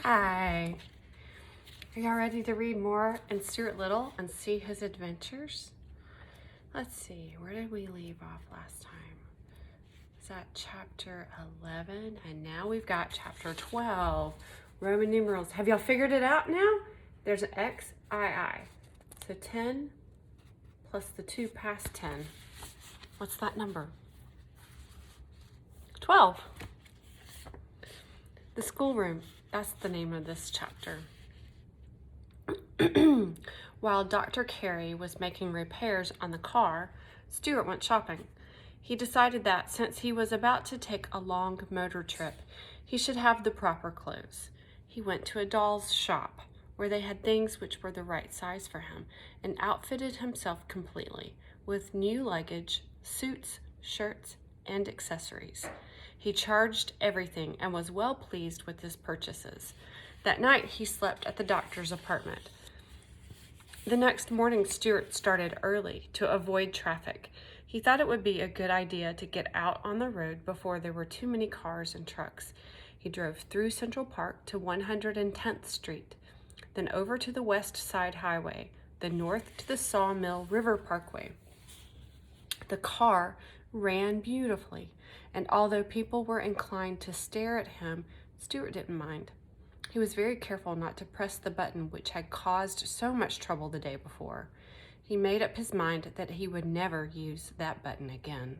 Hi. Are y'all ready to read more in Stuart Little and see his adventures? Let's see, where did we leave off last time? Is that chapter 11? And now we've got chapter 12, Roman numerals. Have y'all figured it out now? There's an XII. So 10 plus the 2 past 10. What's that number? 12. The schoolroom. That's the name of this chapter. While Dr. Carey was making repairs on the car, Stuart went shopping. He decided that since he was about to take a long motor trip, he should have the proper clothes. He went to a doll's shop where they had things which were the right size for him and outfitted himself completely with new luggage, suits, shirts, and accessories. He charged everything and was well pleased with his purchases. That night he slept at the doctor's apartment. The next morning, Stuart started early to avoid traffic. He thought it would be a good idea to get out on the road before there were too many cars and trucks. He drove through Central Park to 110th Street, then over to the West Side Highway, then north to the Sawmill River Parkway. The car ran beautifully, and although people were inclined to stare at him, Stuart didn't mind. He was very careful not to press the button which had caused so much trouble the day before. He made up his mind that he would never use that button again.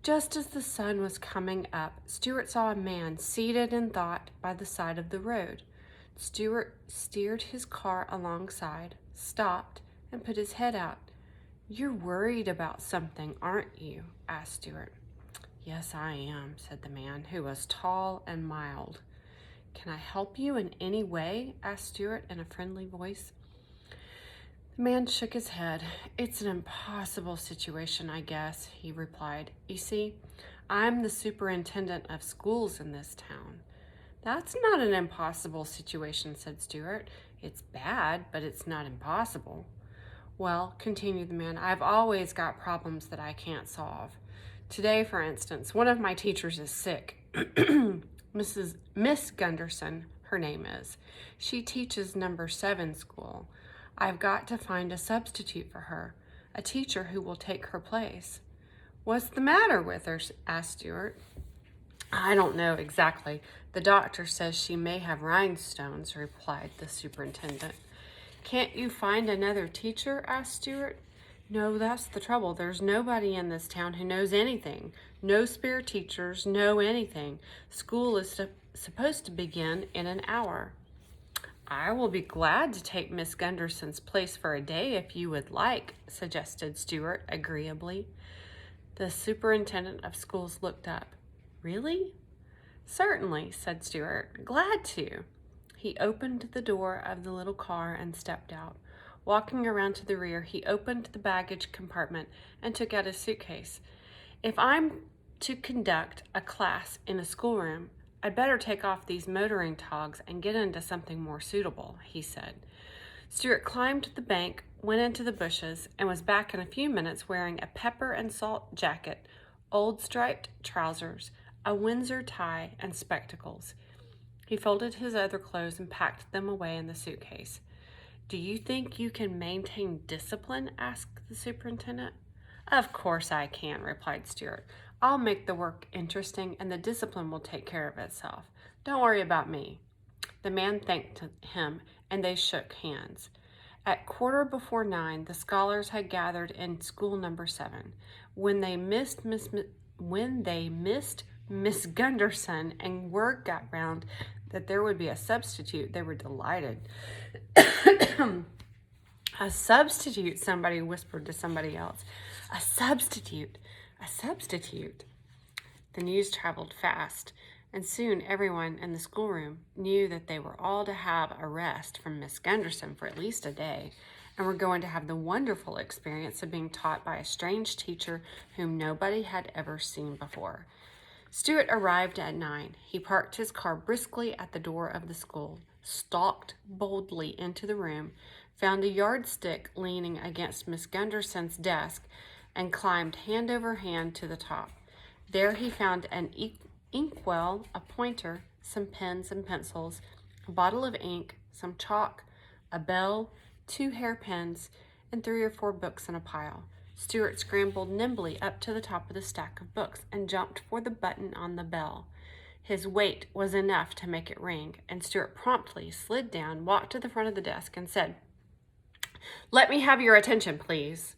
Just as the sun was coming up, Stuart saw a man seated in thought by the side of the road. Stuart steered his car alongside, stopped, and put his head out. "You're worried about something, aren't you?" asked Stuart. "Yes, I am," said the man, who was tall and mild. "Can I help you in any way?" asked Stuart in a friendly voice. The man shook his head. "It's an impossible situation, I guess," he replied. "You see, I'm the superintendent of schools in this town." "That's not an impossible situation," said Stuart. "It's bad, but it's not impossible." "Well," continued the man, "I've always got problems that I can't solve. Today, for instance, one of my teachers is sick. Miss Gunderson, her name is. She teaches number 7 school. I've got to find a substitute for her, a teacher who will take her place." "What's the matter with her?" asked Stuart. "I don't know exactly. The doctor says she may have rhinestones," replied the superintendent. "Can't you find another teacher?" asked Stuart. "No, that's the trouble. There's nobody in this town who knows anything. No spare teachers, no anything. School is supposed to begin in an hour." "I will be glad to take Miss Gunderson's place for a day if you would like," suggested Stuart agreeably. The superintendent of schools looked up. "Really?" "Certainly," said Stuart. "Glad to." He opened the door of the little car and stepped out. Walking around to the rear, he opened the baggage compartment and took out his suitcase. "If I'm to conduct a class in a schoolroom, I'd better take off these motoring togs and get into something more suitable," he said. Stuart climbed the bank, went into the bushes, and was back in a few minutes wearing a pepper and salt jacket, old striped trousers, a Windsor tie, and spectacles. He folded his other clothes and packed them away in the suitcase. "Do you think you can maintain discipline?" asked the superintendent. "Of course I can," replied Stuart. "I'll make the work interesting and the discipline will take care of itself. Don't worry about me." The man thanked him and they shook hands. At 9:15, the scholars had gathered in school number 7. When they missed Miss Gunderson and word got round that there would be a substitute, they were delighted. "A substitute," somebody whispered to somebody else. "A substitute, a substitute." The news traveled fast, and soon everyone in the schoolroom knew that they were all to have a rest from Miss Gunderson for at least a day, and were going to have the wonderful experience of being taught by a strange teacher whom nobody had ever seen before. Stuart arrived at 9. He parked his car briskly at the door of the school, stalked boldly into the room, found a yardstick leaning against Miss Gunderson's desk, and climbed hand over hand to the top. There he found an inkwell, a pointer, some pens and pencils, a bottle of ink, some chalk, a bell, 2 hairpins, and 3 or 4 books in a pile. Stuart scrambled nimbly up to the top of the stack of books and jumped for the button on the bell. His weight was enough to make it ring, and Stuart promptly slid down, walked to the front of the desk, and said, "Let me have your attention, please."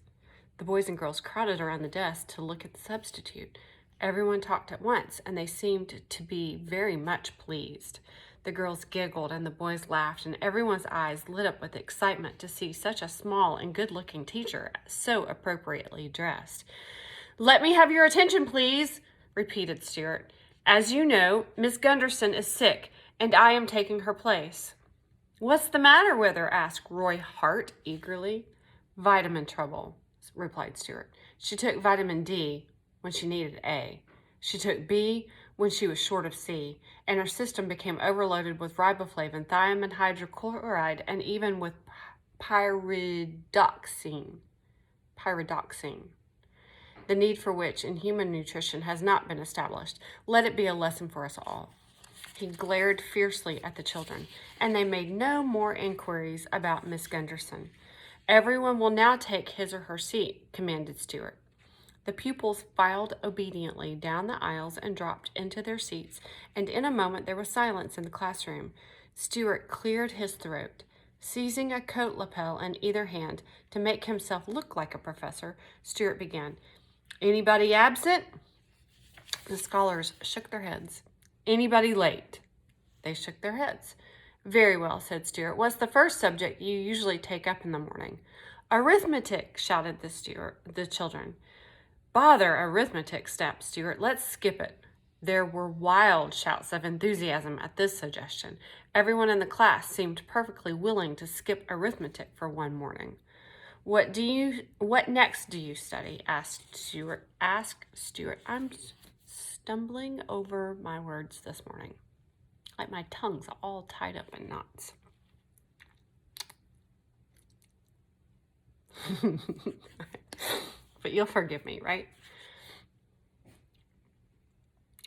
The boys and girls crowded around the desk to look at the substitute. Everyone talked at once, and they seemed to be very much pleased. The girls giggled and the boys laughed, and everyone's eyes lit up with excitement to see such a small and good-looking teacher so appropriately dressed. "Let me have your attention, please," repeated Stuart. "As you know, Miss Gunderson is sick, and I am taking her place." "What's the matter with her?" asked Roy Hart eagerly. "Vitamin trouble," replied Stuart. "She took vitamin D when she needed A. She took B when she was short of C, and her system became overloaded with riboflavin, thiamine hydrochloride, and even with pyridoxine, the need for which in human nutrition has not been established. Let it be a lesson for us all." He glared fiercely at the children, and they made no more inquiries about Miss Gunderson. "Everyone will now take his or her seat," commanded Stuart. The pupils filed obediently down the aisles and dropped into their seats, and in a moment there was silence in the classroom. Stuart cleared his throat. Seizing a coat lapel in either hand to make himself look like a professor, Stuart began, "Anybody absent?" The scholars shook their heads. "Anybody late?" They shook their heads. "Very well," said Stuart. "What's the first subject you usually take up in the morning?" "Arithmetic," shouted the children. "Bother arithmetic," snapped Stuart. "Let's skip it." There were wild shouts of enthusiasm at this suggestion. Everyone in the class seemed perfectly willing to skip arithmetic for one morning. What next do you study?" asked Stuart. I'm stumbling over my words this morning. Like my tongue's all tied up in knots. But you'll forgive me, right?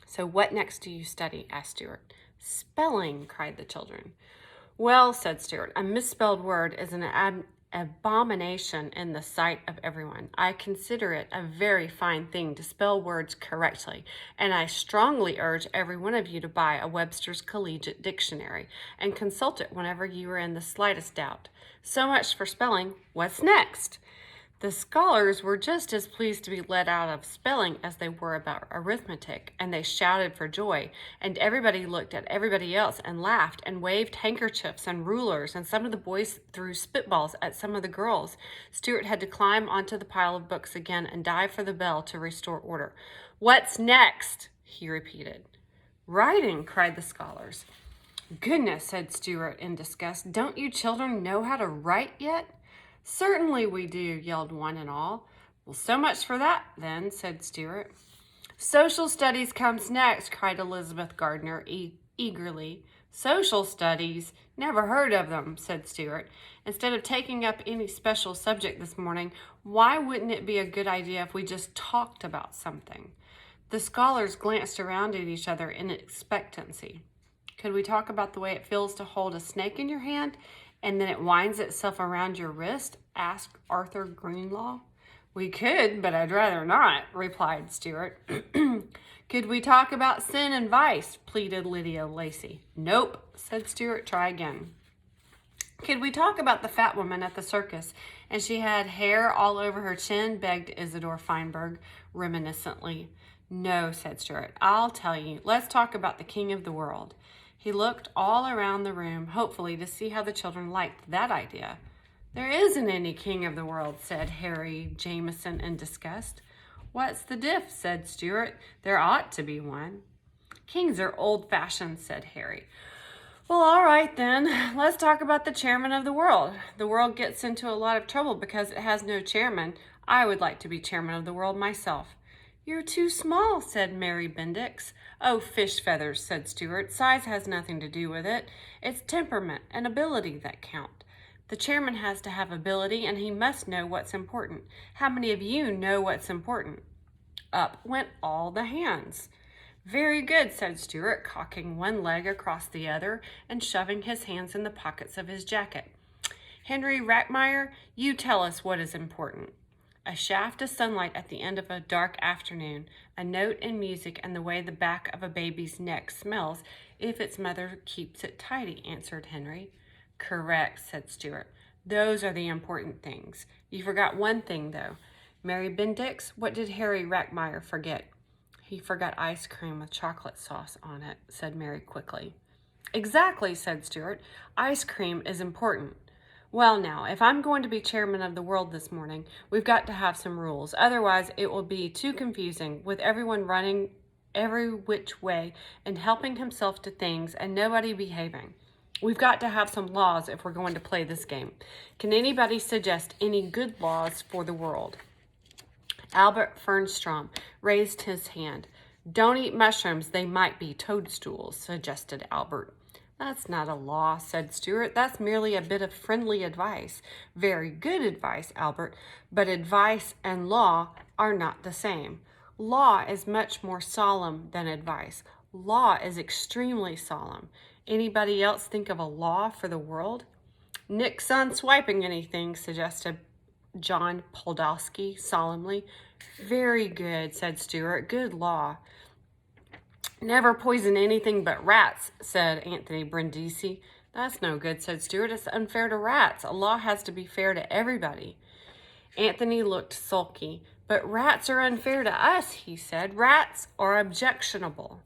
"So what next do you study?" asked Stuart. "Spelling," cried the children. "Well," said Stuart, "a misspelled word is an abomination in the sight of everyone. I consider it a very fine thing to spell words correctly, and I strongly urge every one of you to buy a Webster's Collegiate Dictionary and consult it whenever you are in the slightest doubt. So much for spelling. What's next?" The scholars were just as pleased to be let out of spelling as they were about arithmetic, and they shouted for joy, and everybody looked at everybody else and laughed and waved handkerchiefs and rulers, and some of the boys threw spitballs at some of the girls. Stuart had to climb onto the pile of books again and dive for the bell to restore order. "What's next?" he repeated. "Writing," cried the scholars. "Goodness," said Stuart in disgust. "Don't you children know how to write yet?" "Certainly we do," yelled one and all. "Well, so much for that, then," said Stuart. "Social studies comes next," cried Elizabeth Gardner eagerly. "Social studies? Never heard of them," said Stuart. "Instead of taking up any special subject this morning, why wouldn't it be a good idea if we just talked about something?" The scholars glanced around at each other in expectancy. "Could we talk about the way it feels to hold a snake in your hand and then it winds itself around your wrist?" asked Arthur Greenlaw. "We could, but I'd rather not," replied Stuart. "Could we talk about sin and vice?" pleaded Lydia Lacey. "Nope," said Stuart. "Try again." "Could we talk about the fat woman at the circus and she had hair all over her chin?" begged Isidore Feinberg reminiscently. "No," said Stuart. "I'll tell you. Let's talk about the king of the world." He looked all around the room, hopefully, to see how the children liked that idea. "There isn't any king of the world," said Harry Jameson in disgust. "What's the diff?" said Stuart. "There ought to be one." "Kings are old-fashioned," said Harry. "Well, all right then. Let's talk about the chairman of the world. The world gets into a lot of trouble because it has no chairman. I would like to be chairman of the world myself." "You're too small," said Mary Bendix. "Oh, fish feathers," said Stuart. "Size has nothing to do with it. It's temperament and ability that count. The chairman has to have ability, and he must know what's important. How many of you know what's important?" Up went all the hands. Very good, said Stuart, cocking one leg across the other and shoving his hands in the pockets of his jacket. Henry Rackmeyer, you tell us what is important. A shaft of sunlight at the end of a dark afternoon, a note in music, and the way the back of a baby's neck smells if its mother keeps it tidy, answered Henry. Correct, said Stuart. Those are the important things. You forgot one thing, though. Mary Bendix, what did Harry Rackmeyer forget? He forgot ice cream with chocolate sauce on it, said Mary quickly. Exactly, said Stuart. Ice cream is important. Well, now, if I'm going to be chairman of the world this morning, we've got to have some rules. Otherwise, it will be too confusing with everyone running every which way and helping himself to things and nobody behaving. We've got to have some laws if we're going to play this game. Can anybody suggest any good laws for the world? Albert Fernstrom raised his hand. Don't eat mushrooms, they might be toadstools, suggested Albert. That's not a law, said Stuart. That's merely a bit of friendly advice. Very good advice, Albert, but advice and law are not the same. Law is much more solemn than advice. Law is extremely solemn. Anybody else think of a law for the world? Nix on swiping anything, suggested John Podolsky solemnly. Very good, said Stuart. Good law. Never poison anything but rats, said Anthony Brindisi. That's no good, said Stuart. It's unfair to rats. A law has to be fair to everybody. Anthony looked sulky. But rats are unfair to us, he said. Rats are objectionable.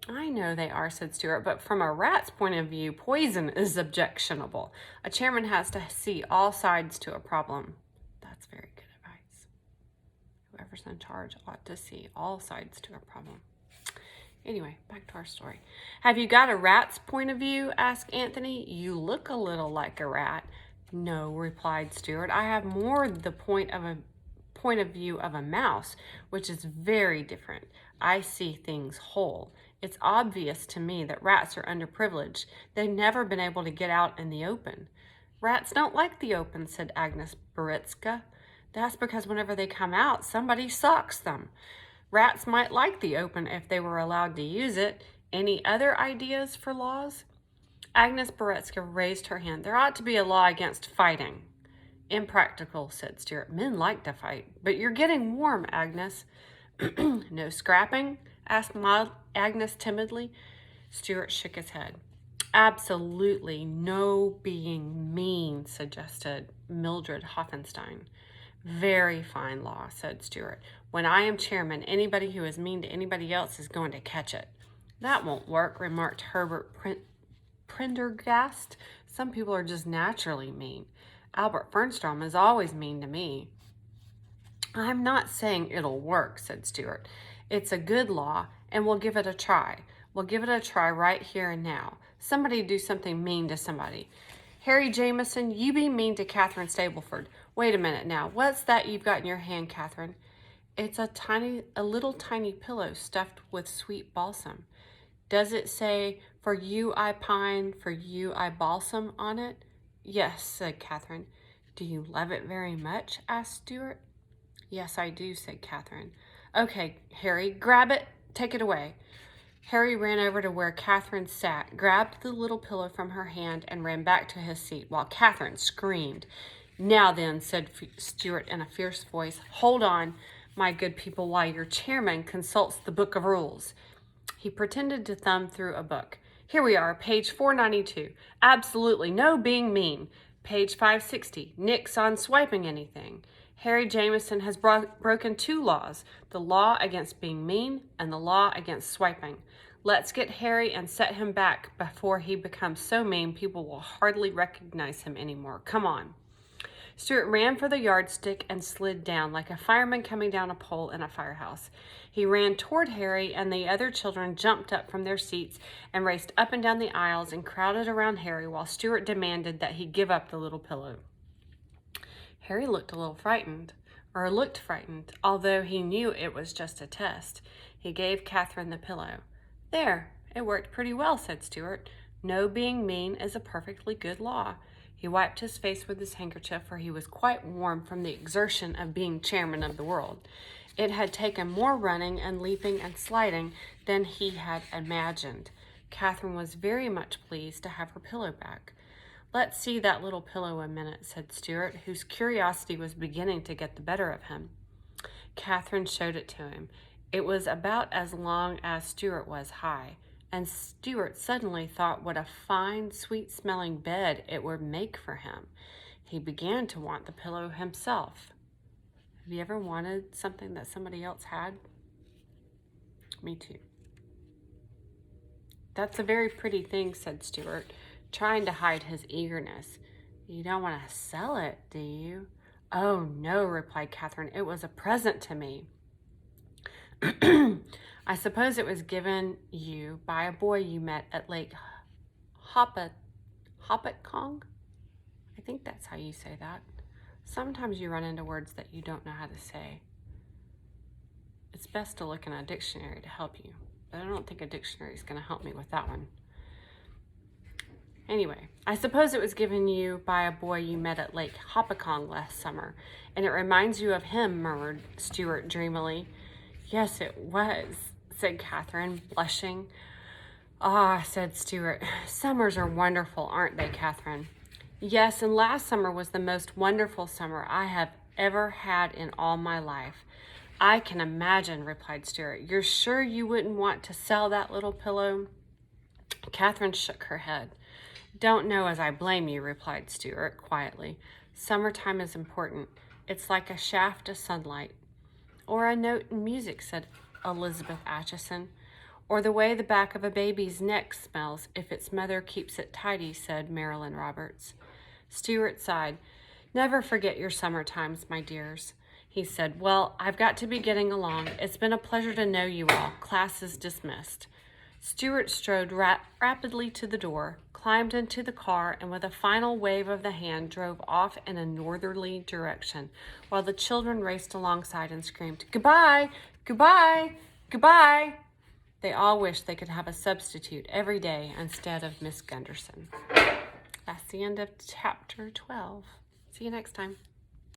I know they are, said Stuart, but from a rat's point of view, poison is objectionable. A chairman has to see all sides to a problem. That's very good advice. Whoever's in charge ought to see all sides to a problem. Anyway, back to our story. Have you got a rat's point of view? Asked Anthony. You look a little like a rat. No, replied Stuart. I have more the point of view of a mouse, which is very different. I see things whole. It's obvious to me that rats are underprivileged. They've never been able to get out in the open. Rats don't like the open, said Agnes Baritska. That's because whenever they come out, somebody socks them. Rats might like the open if they were allowed to use it. Any other ideas for laws? Agnes Baretska raised her hand. There ought to be a law against fighting. Impractical, said Stuart. Men like to fight. But you're getting warm, Agnes. No scrapping? Asked Agnes timidly. Stuart shook his head. Absolutely no being mean, suggested Mildred Hoffenstein. Very fine law, said Stuart. When I am chairman, anybody who is mean to anybody else is going to catch it. That won't work, remarked Herbert Prendergast. Some people are just naturally mean. Albert Fernstrom is always mean to me. I'm not saying it'll work, said Stuart. It's a good law, and we'll give it a try. We'll give it a try right here and now. Somebody do something mean to somebody. Harry Jameson, you be mean to Catherine Stableford. Wait a minute now. What's that you've got in your hand, Catherine? It's a little tiny pillow stuffed with sweet balsam. Does it say, for you I pine, for you I balsam on it? Yes, said Catherine. Do you love it very much? Asked Stuart. Yes, I do, said Catherine. Okay, Harry, grab it. Take it away. Harry ran over to where Catherine sat, grabbed the little pillow from her hand, and ran back to his seat, while Catherine screamed. Now then, said Stuart in a fierce voice, hold on, my good people, while your chairman consults the book of rules. He pretended to thumb through a book. Here we are, page 492. Absolutely no being mean. Page 560. Nix on swiping anything. Harry Jameson has broken two laws, the law against being mean and the law against swiping. Let's get Harry and set him back before he becomes so mean people will hardly recognize him anymore. Come on. Stuart ran for the yardstick and slid down like a fireman coming down a pole in a firehouse. He ran toward Harry, and the other children jumped up from their seats and raced up and down the aisles and crowded around Harry while Stuart demanded that he give up the little pillow. Harry looked frightened, although he knew it was just a test. He gave Catherine the pillow. There, it worked pretty well, said Stuart. No being mean is a perfectly good law. He wiped his face with his handkerchief, for he was quite warm from the exertion of being chairman of the world. It had taken more running and leaping and sliding than he had imagined. Catherine was very much pleased to have her pillow back. "Let's see that little pillow a minute," said Stuart, whose curiosity was beginning to get the better of him. Catherine showed it to him. It was about as long as Stuart was high, and Stuart suddenly thought what a fine, sweet-smelling bed it would make for him. He began to want the pillow himself. Have you ever wanted something that somebody else had? Me too. "That's a very pretty thing," said Stuart, trying to hide his eagerness. "You don't want to sell it, do you?" "Oh, no," replied Catherine. "It was a present to me." "I suppose it was given you by a boy you met at Lake Hopatcong? I think that's how you say that. Sometimes you run into words that you don't know how to say. It's best to look in a dictionary to help you, but I don't think a dictionary is going to help me with that one. Anyway, I suppose it was given you by a boy you met at Lake Hopatcong last summer, and it reminds you of him," murmured Stuart dreamily. "Yes, it was," said Catherine, blushing. "Ah," said Stuart, "summers are wonderful, aren't they, Catherine?" "Yes, and last summer was the most wonderful summer I have ever had in all my life." "I can imagine," replied Stuart. "You're sure you wouldn't want to sell that little pillow?" Catherine shook her head. "Don't know as I blame you," replied Stuart quietly. "Summertime is important. It's like a shaft of sunlight." "Or a note in music," said Elizabeth Acheson. "Or the way the back of a baby's neck smells if its mother keeps it tidy," said Marilyn Roberts. Stuart sighed. "Never forget your summer times, my dears," he said. "Well, I've got to be getting along. It's been a pleasure to know you all. Class is dismissed." Stuart strode rapidly to the door, climbed into the car, and with a final wave of the hand drove off in a northerly direction, while the children raced alongside and screamed, "Goodbye! Goodbye! Goodbye!" They all wished they could have a substitute every day instead of Miss Gunderson. That's the end of chapter 12. See you next time.